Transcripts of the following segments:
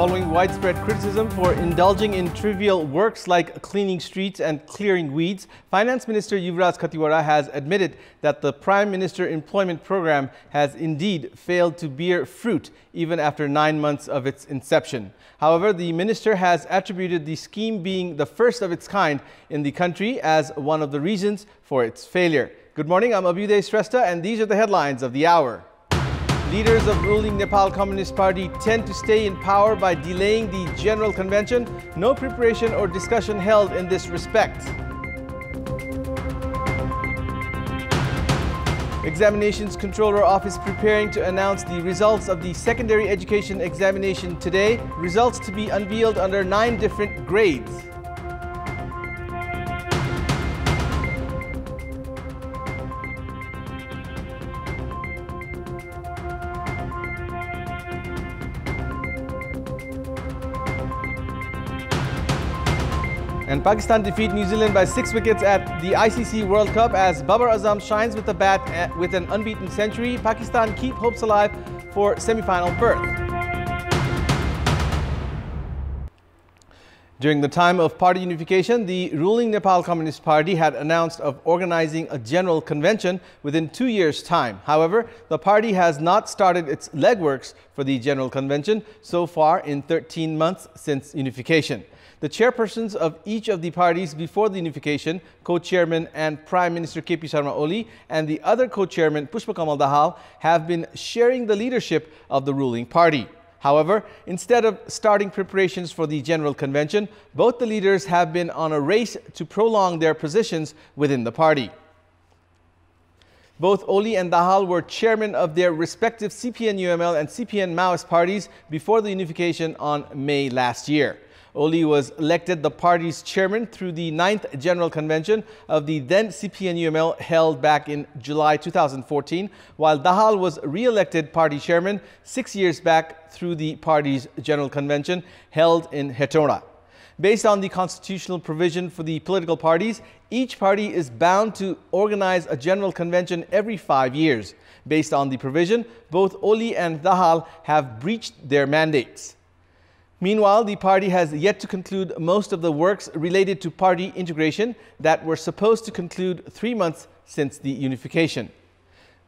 Following widespread criticism for indulging in trivial works like cleaning streets and clearing weeds, Finance Minister Yuvraj Khattiwada has admitted that the Prime Minister Employment Program has indeed failed to bear fruit even after 9 months of its inception. However, the minister has attributed the scheme being the first of its kind in the country as one of the reasons for its failure. Good morning, I'm Abhyuday Shrestha and these are the headlines of the hour. Leaders of ruling Nepal Communist Party tend to stay in power by delaying the General Convention. No preparation or discussion held in this respect. Examinations Controller Office preparing to announce the results of the secondary education examination today. Results to be unveiled under 9 different grades. And Pakistan defeat New Zealand by 6 wickets at the ICC World Cup as Babar Azam shines with the bat with an unbeaten century. Pakistan keep hopes alive for semi-final berth. During the time of party unification, the ruling Nepal Communist Party had announced of organizing a general convention within 2 years' time. However, the party has not started its legworks for the general convention so far in 13 months since unification. The chairpersons of each of the parties before the unification, co-chairman and Prime Minister KP Sharma Oli and the other co-chairman Pushpa Kamal Dahal have been sharing the leadership of the ruling party. However, instead of starting preparations for the General Convention, both the leaders have been on a race to prolong their positions within the party. Both Oli and Dahal were chairmen of their respective CPN-UML and CPN-Maoist parties before the unification on May last year. Oli was elected the party's chairman through the 9th General Convention of the then CPN-UML held back in July 2014, while Dahal was re-elected party chairman 6 years back through the party's General Convention held in Hetauda. Based on the constitutional provision for the political parties, each party is bound to organize a General Convention every 5 years. Based on the provision, both Oli and Dahal have breached their mandates. Meanwhile, the party has yet to conclude most of the works related to party integration that were supposed to conclude 3 months since the unification.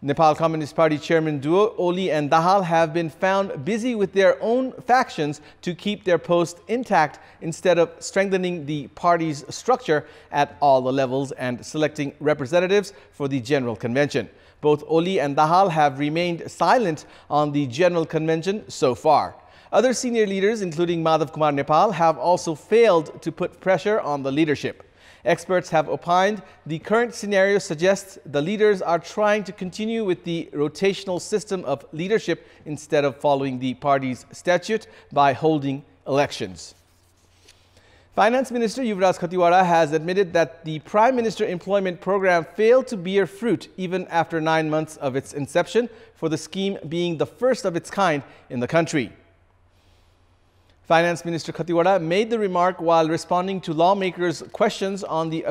Nepal Communist Party chairman duo Oli and Dahal have been found busy with their own factions to keep their post intact instead of strengthening the party's structure at all the levels and selecting representatives for the General Convention. Both Oli and Dahal have remained silent on the General Convention so far. Other senior leaders, including Madhav Kumar Nepal, have also failed to put pressure on the leadership. Experts have opined the current scenario suggests the leaders are trying to continue with the rotational system of leadership instead of following the party's statute by holding elections. Finance Minister Yuvraj Khattiwada has admitted that the Prime Minister Employment Program failed to bear fruit even after 9 months of its inception, for the scheme being the first of its kind in the country. Finance Minister Khattiwada made the remark while responding to lawmakers' questions on the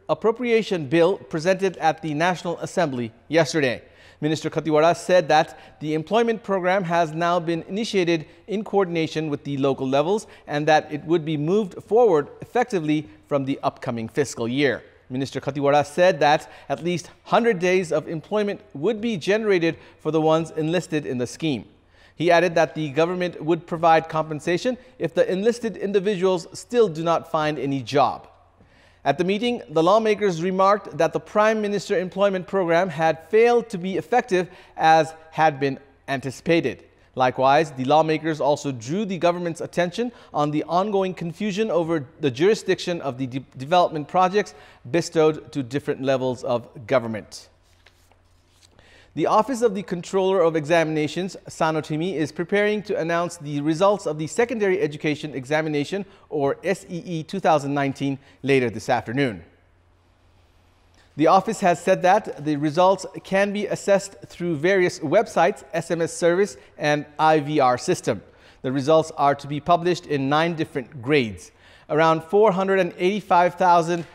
appropriation bill presented at the National Assembly yesterday. Minister Khattiwada said that the employment program has now been initiated in coordination with the local levels and that it would be moved forward effectively from the upcoming fiscal year. Minister Khattiwada said that at least 100 days of employment would be generated for the ones enlisted in the scheme. He added that the government would provide compensation if the enlisted individuals still do not find any job. At the meeting, the lawmakers remarked that the Prime Minister Employment Program had failed to be effective as had been anticipated. Likewise, the lawmakers also drew the government's attention on the ongoing confusion over the jurisdiction of the development projects bestowed to different levels of government. The Office of the Controller of Examinations, Sanotimi, is preparing to announce the results of the Secondary Education Examination, or SEE 2019, later this afternoon. The office has said that the results can be assessed through various websites, SMS service, and IVR system. The results are to be published in 9 different grades. Around 485,000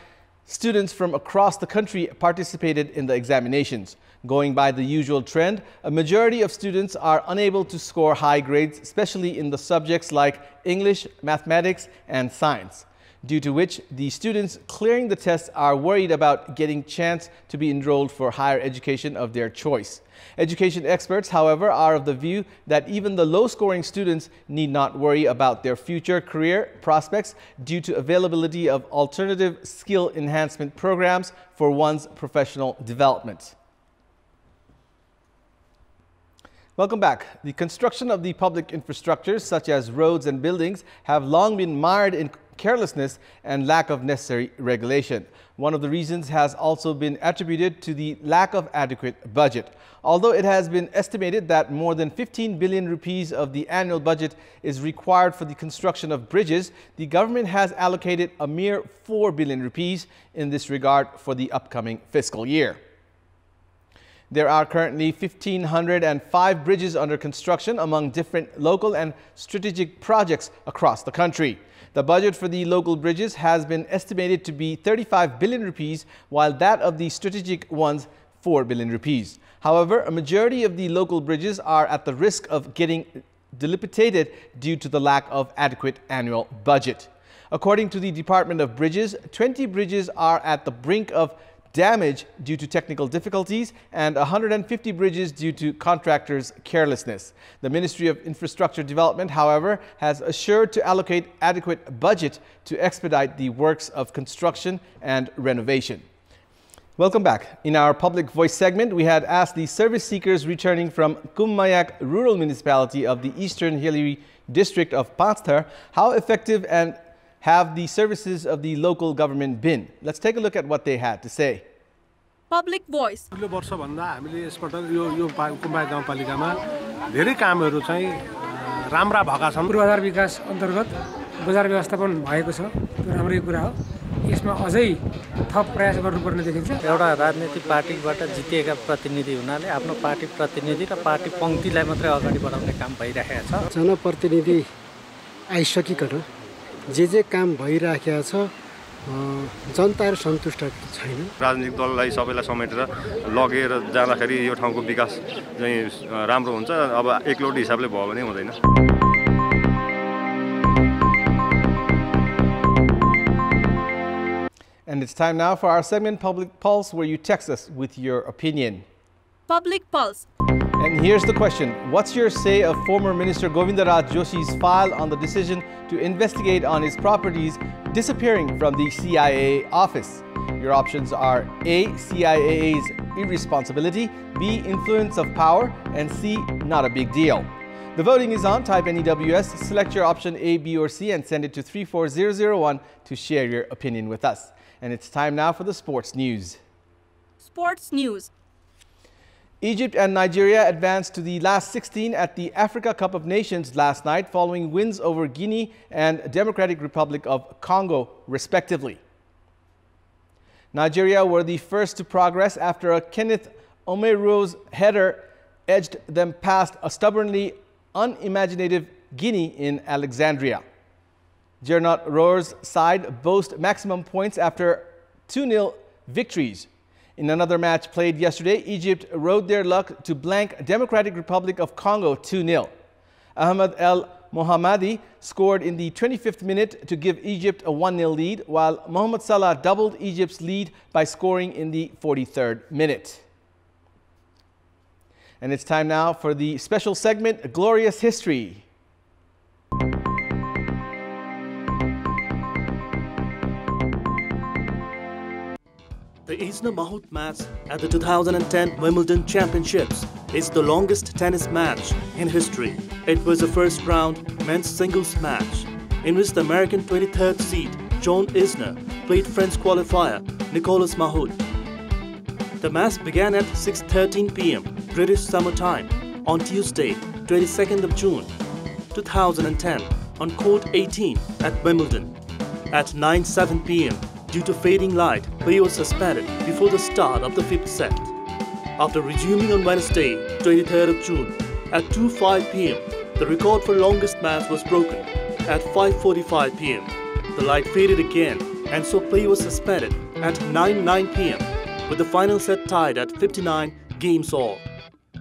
Students from across the country participated in the examinations. Going by the usual trend, a majority of students are unable to score high grades, especially in the subjects like English, mathematics, and science, due to which the students clearing the tests are worried about getting chance to be enrolled for higher education of their choice. Education experts, however, are of the view that even the low-scoring students need not worry about their future career prospects due to availability of alternative skill enhancement programs for one's professional development. Welcome back. The construction of the public infrastructures such as roads and buildings have long been mired in carelessness and lack of necessary regulation. One of the reasons has also been attributed to the lack of adequate budget. Although it has been estimated that more than 15 billion rupees of the annual budget is required for the construction of bridges, the government has allocated a mere 4 billion rupees in this regard for the upcoming fiscal year. There are currently 1,505 bridges under construction among different local and strategic projects across the country. The budget for the local bridges has been estimated to be 35 billion rupees, while that of the strategic ones 4 billion rupees. However, a majority of the local bridges are at the risk of getting dilapidated due to the lack of adequate annual budget. According to the Department of Bridges, 20 bridges are at the brink of damage due to technical difficulties and 150 bridges due to contractors' carelessness. The Ministry of Infrastructure Development, however, has assured to allocate adequate budget to expedite the works of construction and renovation. Welcome back. In our Public Voice segment, we had asked the service seekers returning from Kummayak Rural Municipality of the Eastern Hilly District of Panchthar how effective and have the services of the local government been? Let's take a look at what they had to say. Public Voice. वर्षभन्दा हामीले यसपल्ट यो कुम्बाय गाउँपालिकामा धेरै कामहरू चाहिँ राम्रा भएका छन्। पूर्वाधार विकास अन्तर्गत बजार व्यवस्थापन भएको छ, त्यो राम्रै कुरा हो। यसमा अझै थप प्रयास गर्नुपर्ने देखिन्छ। एउटा राजनीतिक पार्टीबाट जितेका प्रतिनिधि हुनाले आफ्नो पार्टी प्रतिनिधि र पार्टी पंक्तिलाई मात्रै अगाडि बढाउने काम भइरहेको छ। जनप्रतिनिधि आइसकिकन जे काम भइराखेको छ जनताहरु सन्तुष्ट छैन। राजनीतिक दललाई सबैलाई समेटेर लगेर जाँदाखेरि यो ठाउँको विकास चाहिँ राम्रो हुन्छ। अब एकलौटी हिसाबले भयो भने हुँदैन। And it's time now for our segment Public Pulse, where you text us with your opinion. Public Pulse. And here's the question. What's your say of former Minister Govindaraj Joshi's file on the decision to investigate on his properties disappearing from the CIA office? Your options are A. CIA's irresponsibility, B. Influence of power, and C. Not a big deal. The voting is on. Type NEWS, select your option A, B, or C, and send it to 34001 to share your opinion with us. And it's time now for the sports news. Sports news. Egypt and Nigeria advanced to the last 16 at the Africa Cup of Nations last night following wins over Guinea and Democratic Republic of Congo, respectively. Nigeria were the first to progress after a Kenneth Omeruo's header edged them past a stubbornly unimaginative Guinea in Alexandria. Gernot Rohr's side boast maximum points after 2-0 victories. In another match played yesterday, Egypt rode their luck to blank Democratic Republic of Congo 2-0. Ahmed El Mohammadi scored in the 25th minute to give Egypt a 1-0 lead, while Mohamed Salah doubled Egypt's lead by scoring in the 43rd minute. And it's time now for the special segment, Glorious History. The Isna-Mahut match at the 2010 Wimbledon Championships is the longest tennis match in history. It was a first-round men's singles match in which the American 23rd seed John Isner played French qualifier Nicolas Mahut. The match began at 6:13 p.m. British Summer Time on Tuesday, 22nd of June, 2010 on Court 18 at Wimbledon. At 9:07 p.m. due to fading light, play was suspended before the start of the 5th set. After resuming on Wednesday, 23rd of June, at 2:05 p.m., the record for longest match was broken. At 5:45 p.m., the light faded again, and so play was suspended at 9:09 p.m., with the final set tied at 59 games all.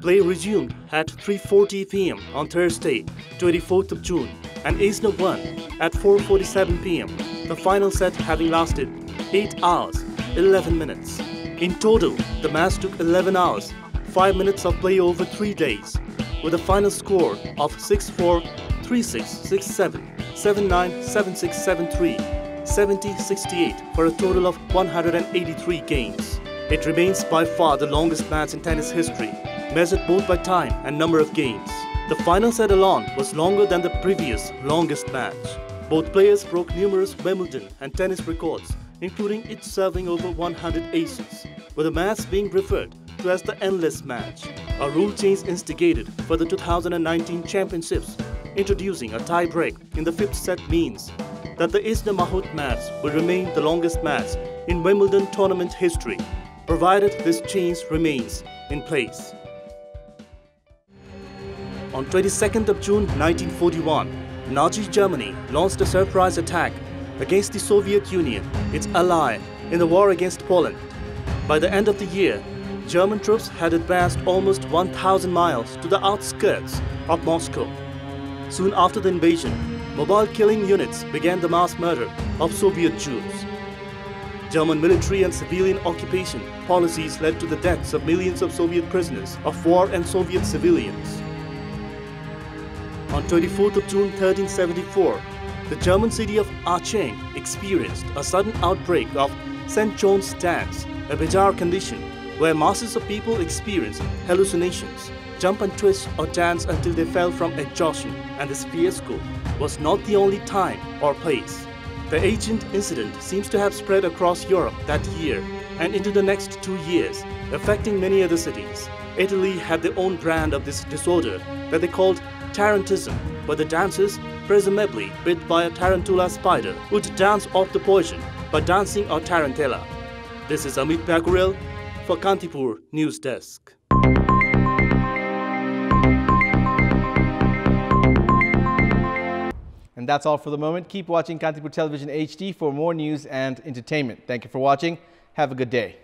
Play resumed at 3:40 p.m. on Thursday, 24th of June, and Isna won at 4:47 p.m., the final set having lasted 8 hours, 11 minutes. In total, the match took 11 hours, 5 minutes of play over 3 days, with a final score of 6-4, 3-6, 6-7, 7-9, 7-6, 7-3, 70-68 for a total of 183 games. It remains by far the longest match in tennis history, measured both by time and number of games. The final set alone was longer than the previous longest match. Both players broke numerous Wimbledon and tennis records, including each serving over 100 aces, with the match being referred to as the endless match. A rule change instigated for the 2019 championships, introducing a tie break in the fifth set, means that the Isna Mahut match will remain the longest match in Wimbledon tournament history, provided this change remains in place. On 22nd of June 1941, Nazi Germany launched a surprise attack against the Soviet Union, its ally, in the war against Poland. By the end of the year, German troops had advanced almost 1,000 miles to the outskirts of Moscow. Soon after the invasion, mobile killing units began the mass murder of Soviet Jews. German military and civilian occupation policies led to the deaths of millions of Soviet prisoners of war and Soviet civilians. On 24th of June 1374, the German city of Aachen experienced a sudden outbreak of St. John's dance, a bizarre condition where masses of people experience hallucinations, jump and twist or dance until they fell from exhaustion, and this fiasco was not the only time or place. The ancient incident seems to have spread across Europe that year and into the next 2 years, affecting many other cities. Italy had their own brand of this disorder that they called tarantism, where the dancers, presumably bit by a tarantula spider, would dance off the poison by dancing a tarantella. This is Amit Bakurel for Kantipur News Desk. And that's all for the moment. Keep watching Kantipur Television HD for more news and entertainment. Thank you for watching. Have a good day.